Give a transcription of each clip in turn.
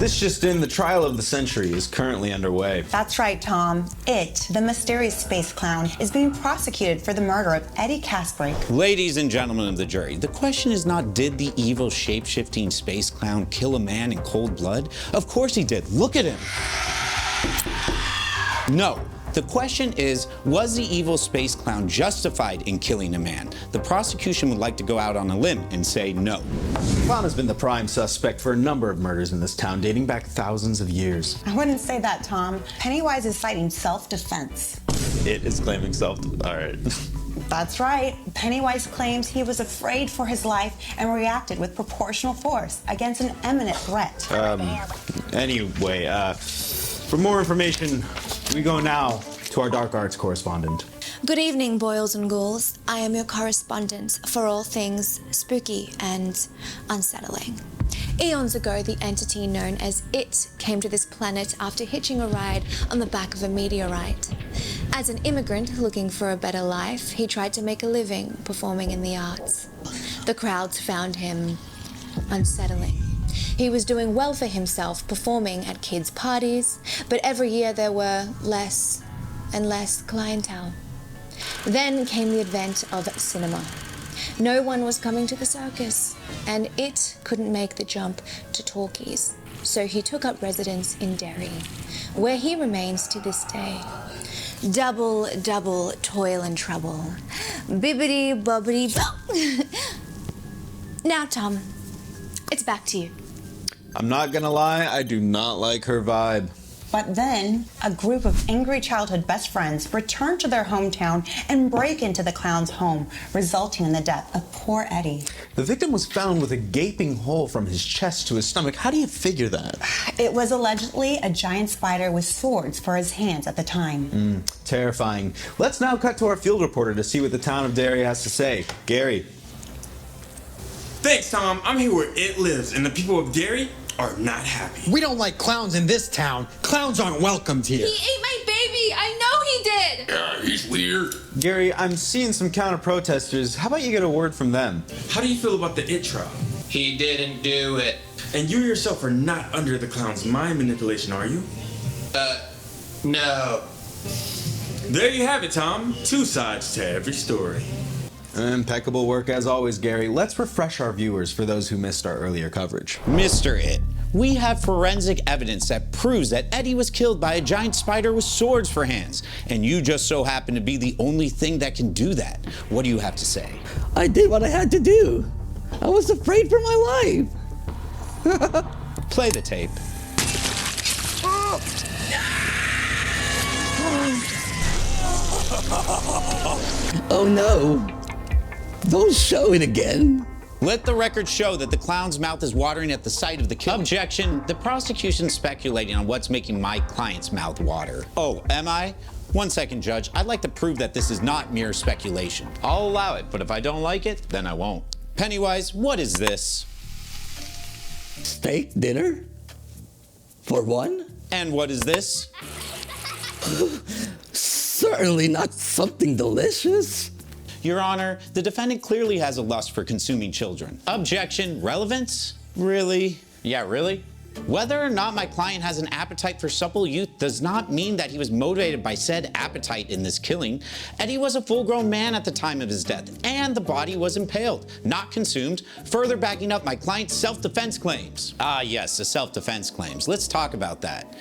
This just in, the trial of the century is currently underway. That's right, Tom. It, the mysterious space clown, is being prosecuted for the murder of Eddie Kaspbrak. Ladies and gentlemen of the jury, the question is not, did the evil shape-shifting space clown kill a man in cold blood? Of course he did. Look at him. No. The question is, was the evil space clown justified in killing a man? The prosecution would like to go out on a limb and say no. The clown has been the prime suspect for a number of murders in this town, dating back thousands of years. I wouldn't say that, Tom. Pennywise is citing self-defense. It is claiming all right. That's right. Pennywise claims he was afraid for his life and reacted with proportional force against an imminent threat. Anyway, for more information, we go now to our dark arts correspondent. Good evening, boils and ghouls. I am your correspondent for all things spooky and unsettling. Eons ago, the entity known as It came to this planet after hitching a ride on the back of a meteorite. As an immigrant looking for a better life, he tried to make a living performing in the arts. The crowds found him unsettling. He was doing well for himself performing at kids' parties, but every year there were less and less clientele. Then came the advent of cinema. No one was coming to the circus, and It couldn't make the jump to talkies. So he took up residence in Derry, where he remains to this day. Double, double toil and trouble. Bibbidi bobbidi bo. Now, Tom, it's back to you. I'm not gonna lie, I do not like her vibe. But then, a group of angry childhood best friends return to their hometown and break into the clown's home, resulting in the death of poor Eddie. The victim was found with a gaping hole from his chest to his stomach. How do you figure that? It was allegedly a giant spider with swords for his hands at the time. Terrifying. Let's now cut to our field reporter to see what the town of Derry has to say. Gary. Thanks, Tom. I'm here where It lives, and the people of Derry are not happy. We don't like clowns in this town. Clowns aren't welcomed here. He ate my baby. I know he did. Yeah, he's weird. Gary, I'm seeing some counter-protesters. How about you get a word from them? How do you feel about the It trial? He didn't do it. And you yourself are not under the clown's mind manipulation, are you? No. There you have it, Tom. Two sides to every story. Impeccable work as always, Gary. Let's refresh our viewers for those who missed our earlier coverage. Mr. It, we have forensic evidence that proves that Eddie was killed by a giant spider with swords for hands, and you just so happen to be the only thing that can do that. What do you have to say? I did what I had to do. I was afraid for my life. Play the tape. Oh no. Don't show it again. Let the record show that the clown's mouth is watering at the sight of the kill. Objection. The prosecution's speculating on what's making my client's mouth water. Oh, am I? 1 second, Judge. I'd like to prove that this is not mere speculation. I'll allow it, but if I don't like it, then I won't. Pennywise, what is this? Steak dinner? For one? And what is this? Certainly not something delicious. Your Honor, the defendant clearly has a lust for consuming children. Objection. Relevance? Really? Yeah, really? Whether or not my client has an appetite for supple youth does not mean that he was motivated by said appetite in this killing. Eddie was a full-grown man at the time of his death, and the body was impaled, not consumed, further backing up my client's self-defense claims. Ah, yes, the self-defense claims. Let's talk about that.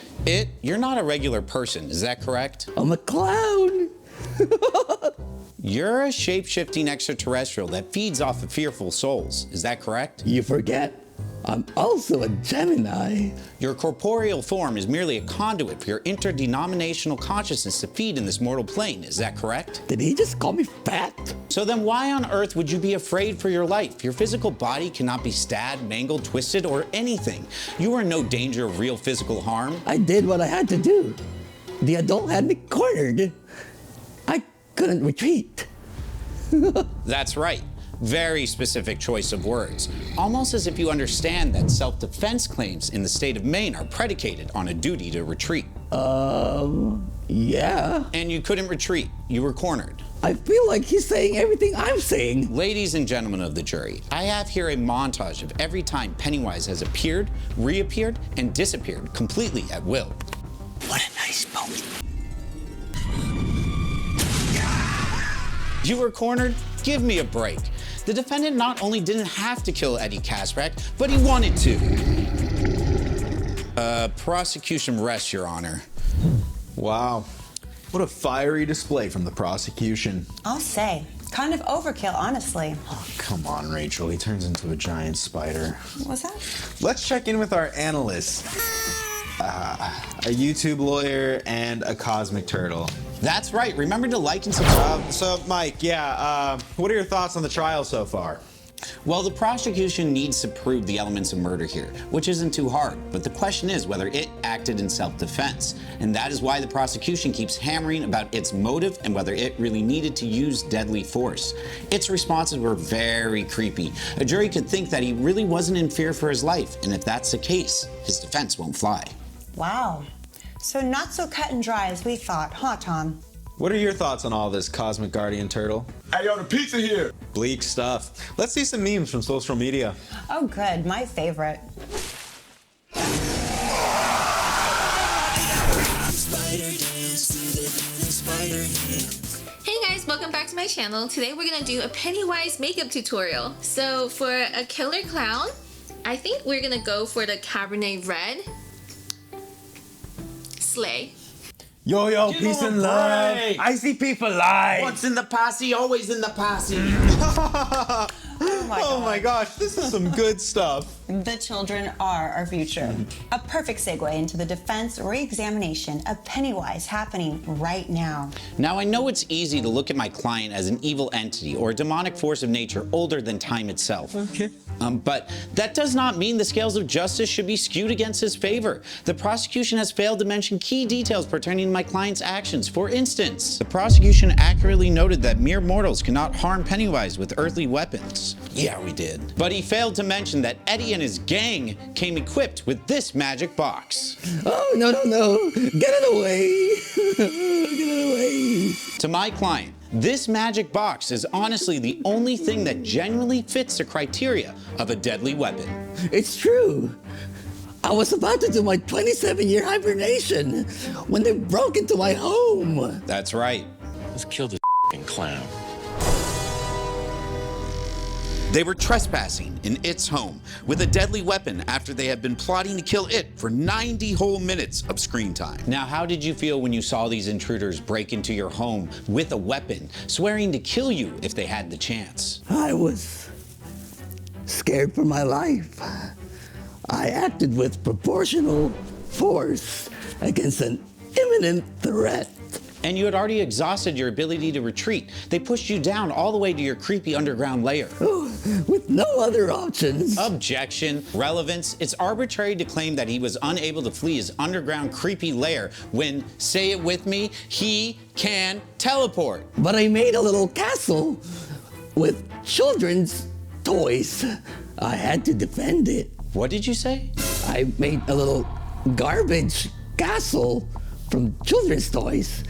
You're not a regular person, is that correct? I'm a clown. You're a shape-shifting extraterrestrial that feeds off of fearful souls, is that correct? You forget, I'm also a Gemini. Your corporeal form is merely a conduit for your interdenominational consciousness to feed in this mortal plane, is that correct? Did he just call me fat? So then why on earth would you be afraid for your life? Your physical body cannot be stabbed, mangled, twisted, or anything. You are in no danger of real physical harm. I did what I had to do. The adult had me cornered. I couldn't retreat. That's right. Very specific choice of words. Almost as if you understand that self-defense claims in the state of Maine are predicated on a duty to retreat. Yeah. And you couldn't retreat. You were cornered. I feel like he's saying everything I'm saying. Ladies and gentlemen of the jury, I have here a montage of every time Pennywise has appeared, reappeared, and disappeared completely at will. What a nice moment. You were cornered? Give me a break. The defendant not only didn't have to kill Eddie Kaspbrak, but he wanted to. Prosecution rests, Your Honor. Wow. What a fiery display from the prosecution. I'll say, kind of overkill, honestly. Oh, come on, Rachel. He turns into a giant spider. What's that? Let's check in with our analysts. A YouTube lawyer and a cosmic turtle. That's right. Remember to like and subscribe. So, Mike, what are your thoughts on the trial so far? Well, the prosecution needs to prove the elements of murder here, which isn't too hard. But the question is whether it acted in self-defense. And that is why the prosecution keeps hammering about its motive and whether it really needed to use deadly force. Its responses were very creepy. A jury could think that he really wasn't in fear for his life. And if that's the case, his defense won't fly. Wow. So not so cut and dry as we thought, huh, Tom? What are your thoughts on all this, Cosmic Guardian Turtle? Hey, yo, the pizza here. Bleak stuff. Let's see some memes from social media. Oh, good. My favorite. Hey guys, welcome back to my channel. Today we're gonna do a Pennywise makeup tutorial. So for a killer clown, I think we're gonna go for the Cabernet Red. Slay. Yo, peace and love. ICP for life. Once in the posse, always in the posse. Oh my gosh, this is some good stuff. The children are our future. A perfect segue into the defense re-examination of Pennywise happening right now. Now, I know it's easy to look at my client as an evil entity or a demonic force of nature older than time itself. Okay. But that does not mean the scales of justice should be skewed against his favor. The prosecution has failed to mention key details pertaining to my client's actions. For instance, the prosecution accurately noted that mere mortals cannot harm Pennywise with earthly weapons. Yeah, we did. But he failed to mention that Eddie and his gang came equipped with this magic box. Oh, no. Get it away. Get it away. To my client, this magic box is honestly the only thing that genuinely fits the criteria of a deadly weapon. It's true. I was about to do my 27-year hibernation when they broke into my home. That's right. Let's kill this clown. They were trespassing in its home with a deadly weapon after they had been plotting to kill it for 90 whole minutes of screen time. Now, how did you feel when you saw these intruders break into your home with a weapon, swearing to kill you if they had the chance? I was scared for my life. I acted with proportional force against an imminent threat. And you had already exhausted your ability to retreat. They pushed you down all the way to your creepy underground lair. Oh, with no other options. Objection, relevance. It's arbitrary to claim that he was unable to flee his underground creepy lair when, say it with me, he can teleport. But I made a little castle with children's toys. I had to defend it. What did you say? I made a little garbage castle from children's toys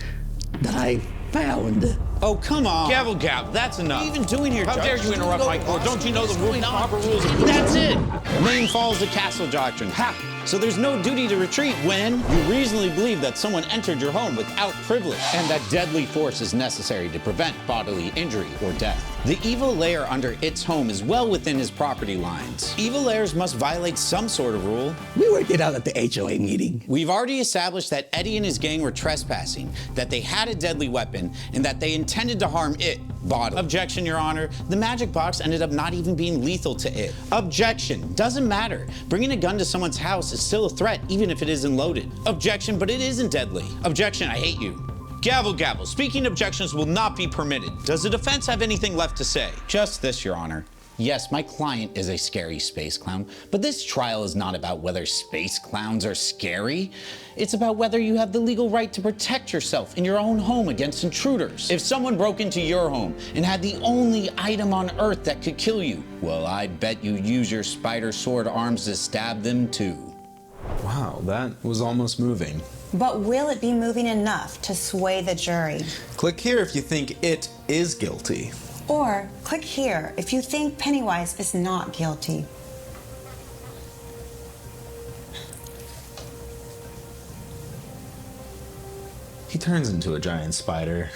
that I found. Oh, come on. Gavel, that's enough. What are you even doing here, Judge? How dare you interrupt my court? Don't you know the proper rules? That's it. Maine follows the castle doctrine. Ha! So there's no duty to retreat when you reasonably believe that someone entered your home without privilege and that deadly force is necessary to prevent bodily injury or death. The evil lair under its home is well within his property lines. Evil lairs must violate some sort of rule. We worked it out at the HOA meeting. We've already established that Eddie and his gang were trespassing, that they had a deadly weapon, and that they intended to harm it bodily. Objection, Your Honor. The magic box ended up not even being lethal to it. Objection. Doesn't matter. Bringing a gun to someone's house is still a threat, even if it isn't loaded. Objection, but it isn't deadly. Objection, I hate you. Gavel. Speaking objections will not be permitted. Does the defense have anything left to say? Just this, Your Honor. Yes, my client is a scary space clown, but this trial is not about whether space clowns are scary. It's about whether you have the legal right to protect yourself in your own home against intruders. If someone broke into your home and had the only item on Earth that could kill you, well, I bet you'd use your spider sword arms to stab them too. Wow, that was almost moving. But will it be moving enough to sway the jury? Click here if you think it is guilty. Or click here if you think Pennywise is not guilty. He turns into a giant spider.